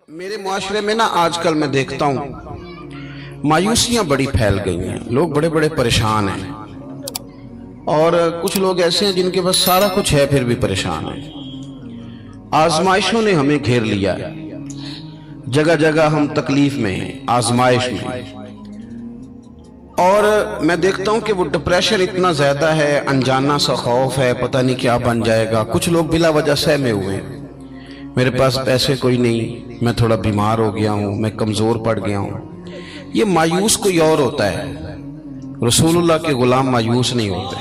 میرے معاشرے میں نا آج کل میں دیکھتا ہوں مایوسیاں بڑی پھیل گئی ہیں، لوگ بڑے بڑے پریشان ہیں، اور کچھ لوگ ایسے ہیں جن کے پاس سارا کچھ ہے پھر بھی پریشان ہیں۔ آزمائشوں نے ہمیں گھیر لیا ہے، جگہ جگہ ہم تکلیف میں ہیں، آزمائش میں، اور میں دیکھتا ہوں کہ وہ ڈپریشن اتنا زیادہ ہے، انجانا سا خوف ہے، پتہ نہیں کیا بن جائے گا۔ کچھ لوگ بلا وجہ سہمے ہوئے ہیں، میرے پاس پیسے کوئی نہیں، میں تھوڑا بیمار ہو گیا ہوں، میں کمزور پڑ گیا ہوں۔ یہ مایوس کوئی اور ہوتا ہے، رسول اللہ کے غلام مایوس نہیں ہوتے،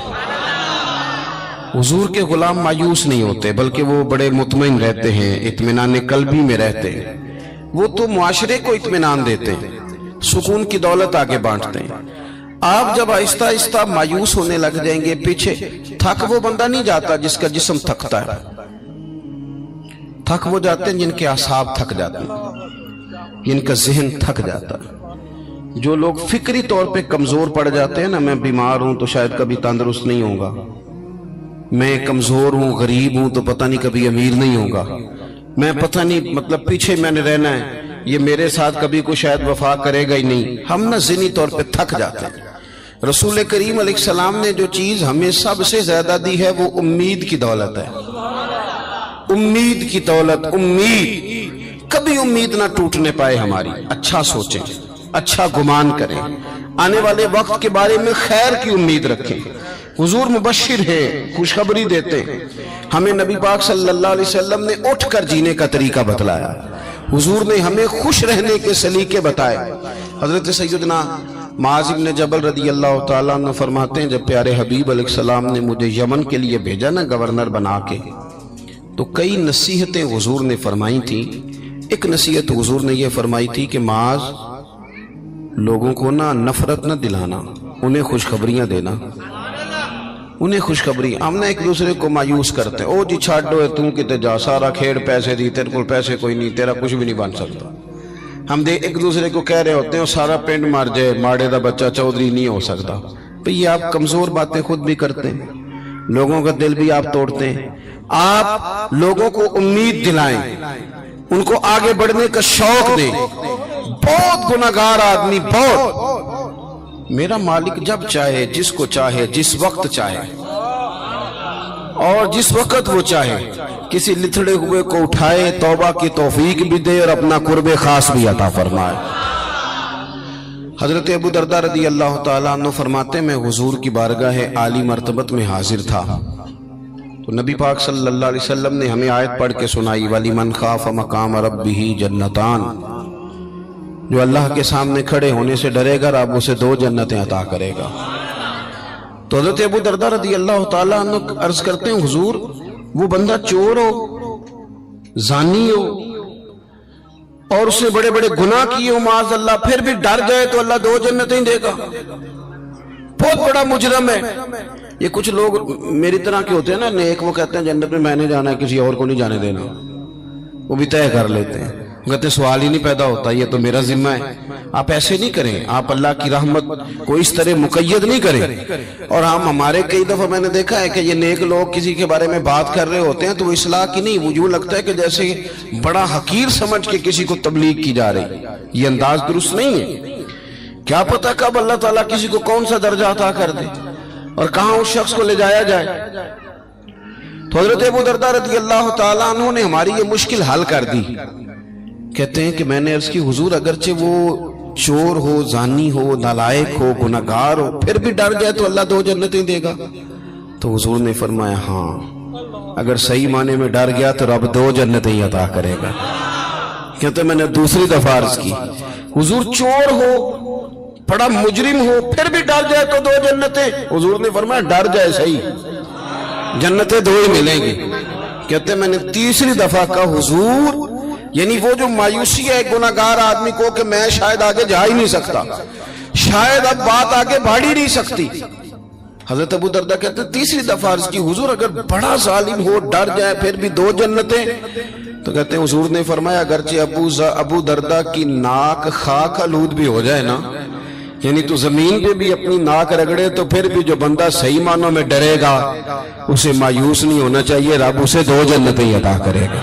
حضور کے غلام مایوس نہیں ہوتے، بلکہ وہ بڑے مطمئن رہتے ہیں، اطمینان قلبی میں رہتے ہیں۔ وہ تو معاشرے کو اطمینان دیتے ہیں، سکون کی دولت آگے بانٹتے ہیں۔ آپ جب آہستہ آہستہ مایوس ہونے لگ جائیں گے، پیچھے تھک وہ بندہ نہیں جاتا جس کا جسم تھکتا ہے، تھک وہ جاتے ہیں جن کے اعصاب تھک جاتے ہیں، جن کا ذہن تھک جاتا ہے۔ جو لوگ فکری طور پہ کمزور پڑ جاتے ہیں نا، میں بیمار ہوں تو شاید کبھی تندرست نہیں ہوں گا، میں کمزور ہوں، غریب ہوں تو پتہ نہیں کبھی امیر نہیں ہوں گا، میں پتہ نہیں مطلب پیچھے میں نے رہنا ہے، یہ میرے ساتھ کبھی کوئی شاید وفا کرے گا ہی نہیں۔ ہم نہ ذہنی طور پہ تھک جاتے ہیں۔ رسول کریم علیہ السلام نے جو چیز ہمیں سب سے زیادہ دی ہے وہ امید کی دولت ہے، امید کی دولت۔ امید، کبھی امید نہ ٹوٹنے پائے ہماری۔ اچھا سوچیں، اچھا گمان کریں، آنے والے وقت کے بارے میں خیر کی امید رکھیں۔ حضور مبشر ہے، خوشخبری دیتے ہیں۔ ہمیں نبی پاک صلی اللہ علیہ وسلم نے اٹھ کر جینے کا طریقہ بتلایا، حضور نے ہمیں خوش رہنے کے سلیقے بتائے۔ حضرت سیدنا معاذ بن جبل رضی اللہ تعالیٰ عنہ فرماتے ہیں، جب پیارے حبیب علیہ السلام نے مجھے یمن کے لیے بھیجا نا گورنر بنا کے، تو کئی نصیحتیں حضور نے فرمائی تھیں۔ ایک نصیحت حضور نے یہ فرمائی تھی کہ معاذ، لوگوں کو نا نفرت نہ دلانا، انہیں خوشخبریاں دینا، انہیں خوشخبری۔ ہم نے ایک دوسرے کو مایوس کرتے ہیں، او جی چھاڑو تو کتے جا، سارا کھیڑ پیسے دی، تیرے کو پیسے کوئی نہیں، تیرا کچھ بھی نہیں بن سکتا۔ ہم ایک دوسرے کو کہہ رہے ہوتے ہیں سارا پنڈ مر جائے، ماڑے دا بچہ چودھری نہیں ہو سکتا۔ بھئی یہ آپ کمزور باتیں خود بھی کرتے ہیں، لوگوں کا دل بھی آپ توڑتے ہیں۔ آپ لوگوں کو امید دلائیں، ان کو آگے بڑھنے کا شوق دیں۔ بہت گناہگار آدمی، بہت، میرا مالک جب چاہے، جس کو چاہے، جس وقت چاہے اور جس وقت وہ چاہے، کسی لتھڑے ہوئے کو اٹھائے، توبہ کی توفیق بھی دے اور اپنا قرب خاص بھی عطا فرمائے۔ حضرت ابو درداء رضی اللہ تعالیٰ عنہ فرماتے، میں حضور کی بارگاہ عالی مرتبت میں حاضر تھا، تو نبی پاک صلی اللہ علیہ وسلم نے ہمیں آیت پڑھ کے سنائی، وَلِمَنْ خَافَ مَقَامَ رَبِّهِ جَنَّتَانِ، جو اللہ کے سامنے کھڑے ہونے سے ڈرے گا، رب اسے 2 جنتیں عطا کرے گا۔ تو حضرت ابو درداء رضی اللہ تعالیٰ عنہ عرض کرتے ہیں، حضور وہ بندہ چور ہو، زانی ہو، اور اس نے بڑے بڑے گناہ کیے ہو معاذ اللہ، پھر بھی ڈر جائے تو اللہ 2 جنتیں دے گا، بہت بڑا مجرم ہے۔ یہ کچھ لوگ میری طرح کے ہوتے ہیں نا نیک، وہ کہتے ہیں جنت میں میں نے جانا ہے، کسی اور کو نہیں جانے دینا، وہ بھی طے کر لیتے ہیں، کہتے سوال ہی نہیں پیدا ہوتا، یہ تو میرا ذمہ ہے۔ آپ ایسے نہیں کریں، آپ اللہ کی رحمت کو اس طرح مقید نہیں کریں۔ اور ہمارے کئی دفعہ میں نے دیکھا ہے کہ یہ نیک لوگ کسی کے بارے میں بات کر رہے ہوتے ہیں تو وہ اصلاح کی نہیں، وہ یوں لگتا ہے کہ جیسے بڑا حقیر سمجھ کے کسی کو تبلیغ کی جا رہی۔ یہ انداز درست نہیں ہے۔ کیا پتہ کب اللہ تعالیٰ کسی کو کون سا درجہ عطا کر دے اور کہاں اس شخص کو لے جایا جائے۔ تو حضرت ابو درداء رضی اللہ تعالیٰ عنہ نے ہماری یہ مشکل حل کر دی۔ کہتے ہیں کہ میں نے عرض کی، حضور اگرچہ وہ چور ہو، زانی ہو، نالائق ہو، گناہگار ہو، پھر بھی ڈر جائے تو اللہ 2 جنتیں دے گا؟ تو حضور نے فرمایا ہاں، اگر صحیح معنی میں ڈر گیا تو رب 2 جنتیں عطا کرے گا۔ کہتے ہیں میں نے دوسری دفعہ عرض کی، حضور چور ہو، بڑا مجرم ہو، پھر بھی ڈر جائے تو 2 جنتیں؟ حضور نے فرمایا ڈر جائے صحیح، جنتیں 2 ہی ملیں گی۔ کہتے ہیں میں نے تیسری دفعہ کہا، حضور یعنی وہ جو مایوسی ہے گناہگار آدمی کو کہ میں شاید آگے جا ہی نہیں سکتا، شاید اب بات آگے بڑھ ہی نہیں سکتی۔ حضرت ابو درداء کہتے ہیں تیسری دفعہ عرض کی، حضور اگر بڑا ظالم ہو، ڈر جائے، پھر بھی 2 جنتیں؟ تو کہتے ہیں حضور نے فرمایا اگرچہ ابو درداء کی ناک خاک آلود بھی ہو جائے نا، یعنی تو زمین پہ بھی اپنی ناک رگڑے، تو پھر بھی جو بندہ صحیح معنوں میں ڈرے گا اسے مایوس نہیں ہونا چاہیے، رب اسے 2 جنتیں عطا کرے گا۔